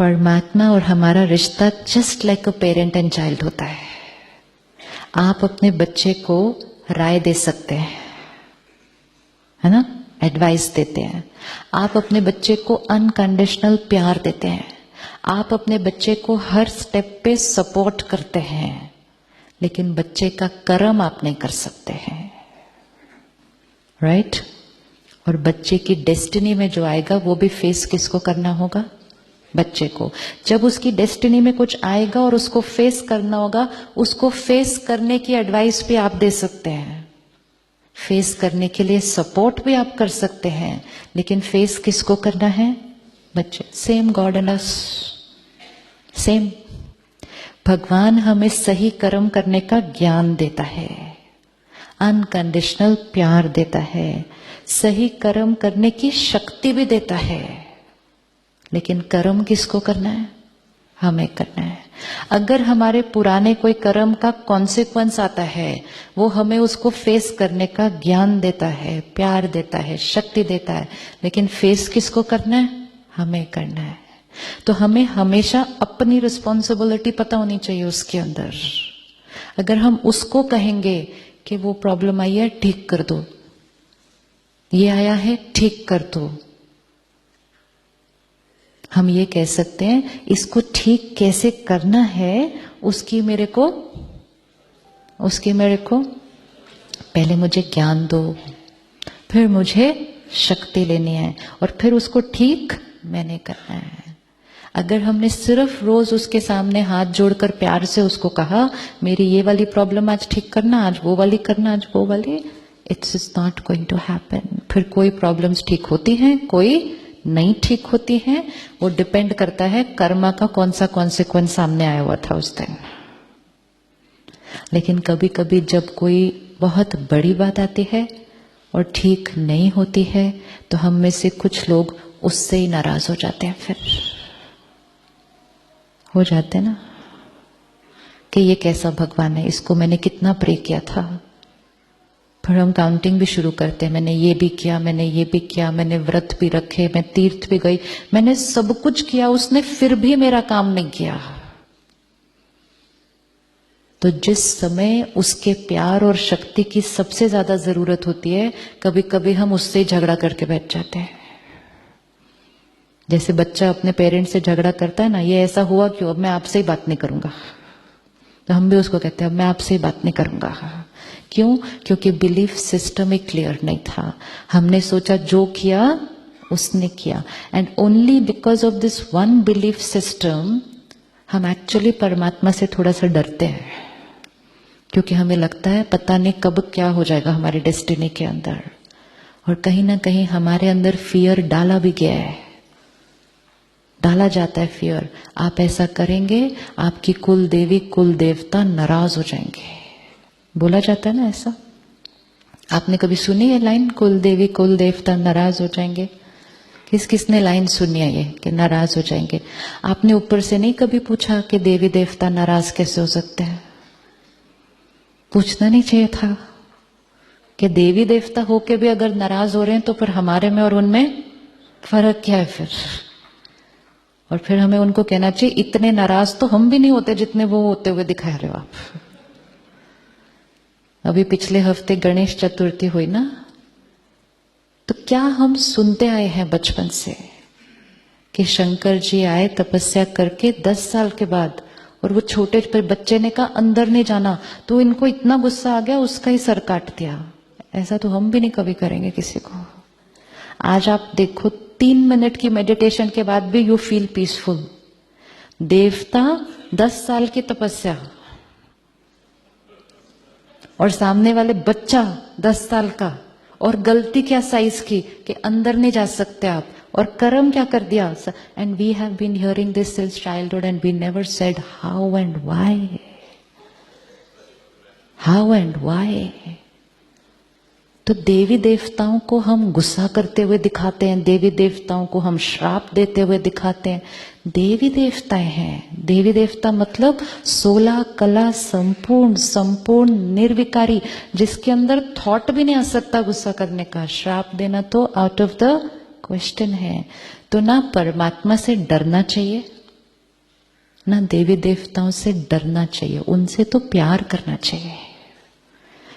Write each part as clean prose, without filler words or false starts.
परमात्मा और हमारा रिश्ता just like a parent and child होता है। आप अपने बच्चे को राय दे सकते हैं, है ना, एडवाइस देते हैं। आप अपने बच्चे को अनकंडीशनल प्यार देते हैं। आप अपने बच्चे को हर स्टेप पे सपोर्ट करते हैं, लेकिन बच्चे का कर्म आप नहीं कर सकते हैं, राइट? और बच्चे की डेस्टिनी में जो आएगा वो भी फेस किसको करना होगा? बच्चे को। जब उसकी डेस्टिनी में कुछ आएगा और उसको फेस करना होगा, उसको फेस करने की एडवाइस भी आप दे सकते हैं, फेस करने के लिए सपोर्ट भी आप कर सकते हैं, लेकिन फेस किसको करना है? बच्चे। Same God and us, same. भगवान हमें सही कर्म करने का ज्ञान देता है, अनकंडीशनल प्यार देता है, सही कर्म करने की शक्ति भी देता है, लेकिन कर्म किसको करना है? हमें करना है। अगर हमारे पुराने कोई कर्म का कॉन्सिक्वेंस आता है, वो हमें उसको फेस करने का ज्ञान देता है, प्यार देता है, शक्ति देता है, लेकिन फेस किसको करना है? हमें करना है। तो हमें हमेशा अपनी रिस्पॉन्सिबिलिटी पता होनी चाहिए उसके अंदर। अगर हम उसको कहेंगे कि वो प्रॉब्लम आई है ठीक कर दो, ये आया है ठीक कर दो, हम ये कह सकते हैं इसको ठीक कैसे करना है उसकी मेरे को पहले मुझे ज्ञान दो, फिर मुझे शक्ति लेनी है, और फिर उसको ठीक मैंने करना है। अगर हमने सिर्फ रोज उसके सामने हाथ जोड़कर प्यार से उसको कहा मेरी ये वाली प्रॉब्लम आज ठीक करना, आज वो वाली करना, आज वो वाली, it's is not going to happen. फिर कोई प्रॉब्लम्स ठीक होती हैं, कोई नहीं ठीक होती है। वो डिपेंड करता है कर्मा का कौन सा कॉन्सिक्वेंस सामने आया हुआ था उस दिन। लेकिन कभी कभी जब कोई बहुत बड़ी बात आती है और ठीक नहीं होती है, तो हम में से कुछ लोग उससे ही नाराज हो जाते हैं। फिर हो जाते हैं ना कि ये कैसा भगवान है, इसको मैंने कितना प्रे किया था। फिर हम काउंटिंग भी शुरू करते हैं, मैंने ये भी किया, मैंने ये भी किया, मैंने व्रत भी रखे, मैं तीर्थ भी गई, मैंने सब कुछ किया, उसने फिर भी मेरा काम नहीं किया। तो जिस समय उसके प्यार और शक्ति की सबसे ज्यादा जरूरत होती है, कभी कभी हम उससे झगड़ा करके बैठ जाते हैं। जैसे बच्चा अपने पेरेंट्स से झगड़ा करता है ना, ये ऐसा हुआ क्यों, अब मैं आपसे ही बात नहीं करूंगा। तो हम भी उसको कहते हैं अब मैं आपसे ही बात नहीं करूंगा। क्यों? क्योंकि बिलीफ सिस्टम ही क्लियर नहीं था। हमने सोचा जो किया उसने किया, and only because of this one belief system हम एक्चुअली परमात्मा से थोड़ा सा डरते हैं, क्योंकि हमें लगता है पता नहीं कब क्या हो जाएगा हमारी डेस्टिनी के अंदर। और कहीं ना कहीं हमारे अंदर फियर डाला भी गया है, डाला जाता है फियर। आप ऐसा करेंगे आपकी कुल देवी कुल देवता नाराज हो जाएंगे, बोला जाता है ना ऐसा। आपने कभी सुनी है लाइन, कुल देवी कुल देवता नाराज हो जाएंगे? किस किसने लाइन सुनी है ये कि नाराज हो जाएंगे? आपने ऊपर से नहीं कभी पूछा कि देवी देवता नाराज कैसे हो सकते हैं? पूछना नहीं चाहिए था कि देवी देवता होके भी अगर नाराज हो रहे हैं तो फिर हमारे में और उनमें फर्क क्या है फिर? और फिर हमें उनको कहना चाहिए इतने नाराज तो हम भी नहीं होते जितने वो होते हुए दिखा रहे हो आप। अभी पिछले हफ्ते गणेश चतुर्थी हुई ना, तो क्या हम सुनते आए हैं बचपन से कि शंकर जी आए तपस्या करके 10 साल के बाद, और वो छोटे पर बच्चे ने कहा अंदर नहीं जाना, तो इनको इतना गुस्सा आ गया उसका ही सर काट दिया। ऐसा तो हम भी नहीं कभी करेंगे किसी को। आज आप देखो 3 मिनट की मेडिटेशन के बाद भी यू फील पीसफुल। देवता 10 साल की तपस्या और सामने वाले बच्चा 10 साल का, और गलती क्या साइज की कि अंदर नहीं जा सकते आप, और कर्म क्या कर दिया। And we have been hearing this since childhood and we never said how and why, how and why. तो देवी देवताओं को हम गुस्सा करते हुए दिखाते हैं, देवी देवताओं को हम श्राप देते हुए दिखाते हैं। देवी देवताएं हैं, देवी देवता मतलब 16 कला संपूर्ण निर्विकारी, जिसके अंदर थॉट भी नहीं आ सकता गुस्सा करने का। श्राप देना तो आउट ऑफ द क्वेश्चन है। तो ना परमात्मा से डरना चाहिए ना देवी देवताओं से डरना चाहिए, उनसे तो प्यार करना चाहिए,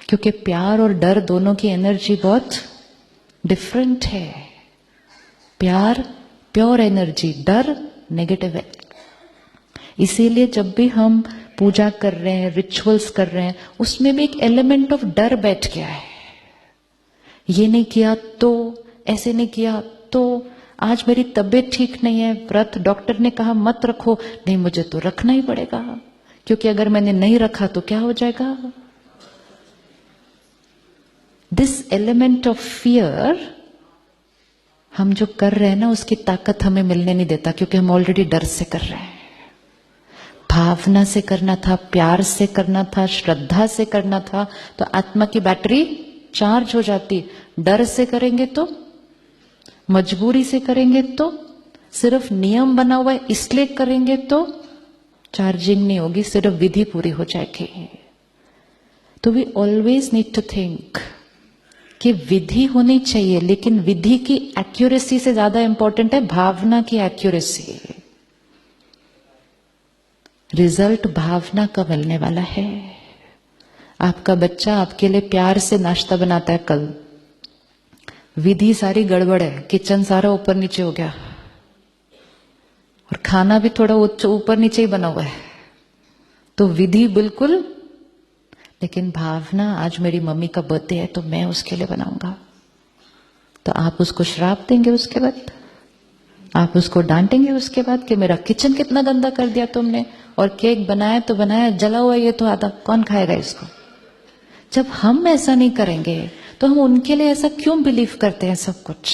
क्योंकि प्यार और डर दोनों की एनर्जी बहुत डिफरेंट है। प्यार प्योर एनर्जी, डर नेगेटिव है। इसीलिए जब भी हम पूजा कर रहे हैं, रिचुअल्स कर रहे हैं, उसमें भी एक एलिमेंट ऑफ डर बैठ गया है। ये नहीं किया तो, ऐसे नहीं किया तो, आज मेरी तबीयत ठीक नहीं है, व्रत डॉक्टर ने कहा मत रखो, नहीं मुझे तो रखना ही पड़ेगा, क्योंकि अगर मैंने नहीं रखा तो क्या हो जाएगा। दिस एलिमेंट ऑफ फियर हम जो कर रहे हैं ना, उसकी ताकत हमें मिलने नहीं देता, क्योंकि हम ऑलरेडी डर से कर रहे हैं। भावना से करना था, प्यार से करना था, श्रद्धा से करना था, तो आत्मा की बैटरी चार्ज हो जाती। डर से करेंगे तो, मजबूरी से करेंगे तो, सिर्फ नियम बना हुआ है इसलिए करेंगे तो चार्जिंग नहीं होगी, सिर्फ विधि पूरी हो जाएगी। तो we always need to think कि विधि होनी चाहिए, लेकिन विधि की एक्यूरेसी से ज्यादा इंपॉर्टेंट है भावना की एक्यूरेसी। रिजल्ट भावना का मिलने वाला है। आपका बच्चा आपके लिए प्यार से नाश्ता बनाता है, कल विधि सारी गड़बड़ है, किचन सारा ऊपर नीचे हो गया और खाना भी थोड़ा ऊपर नीचे ही बना हुआ है, तो विधि बिल्कुल, लेकिन भावना आज मेरी मम्मी का बर्थडे है तो मैं उसके लिए बनाऊंगा, तो आप उसको श्राप देंगे, उसके बाद आप उसको डांटेंगे, उसके बाद कि मेरा किचन कितना गंदा कर दिया तुमने, और केक बनाया तो बनाया, जला हुआ ये तो आधा, कौन खाएगा इसको। जब हम ऐसा नहीं करेंगे तो हम उनके लिए ऐसा क्यों बिलीव करते हैं सब कुछ।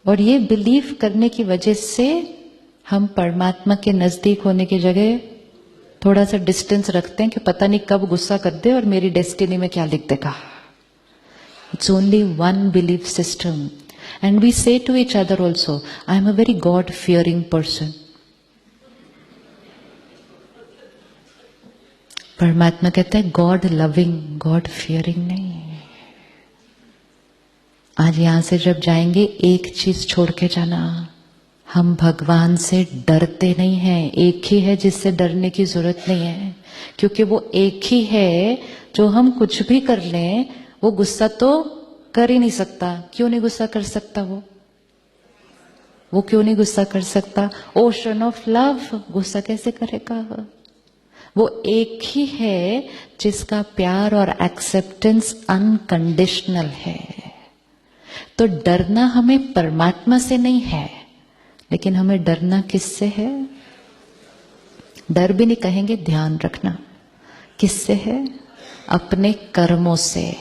और ये बिलीव करने की वजह से हम परमात्मा के नजदीक होने की जगह थोड़ा सा डिस्टेंस रखते हैं कि पता नहीं कब गुस्सा कर दे और मेरी डेस्टिनी में क्या लिख देगा। It's only one belief system and we say to each other also, I am a very God fearing person. परमात्मा कहता है गॉड लविंग, गॉड फियरिंग नहीं। आज यहां से जब जाएंगे एक चीज छोड़ के जाना, हम भगवान से डरते नहीं हैं। एक ही है जिससे डरने की जरूरत नहीं है, क्योंकि वो एक ही है जो हम कुछ भी कर लें वो गुस्सा तो कर ही नहीं सकता। क्यों नहीं गुस्सा कर सकता? वो क्यों नहीं गुस्सा कर सकता? ओशन ऑफ लव, गुस्सा कैसे करेगा? वो एक ही है जिसका प्यार और एक्सेप्टेंस अनकंडीशनल है। तो डरना हमें परमात्मा से नहीं है, लेकिन हमें डरना किससे है? डर भी नहीं कहेंगे, ध्यान रखना किससे है? अपने कर्मों से।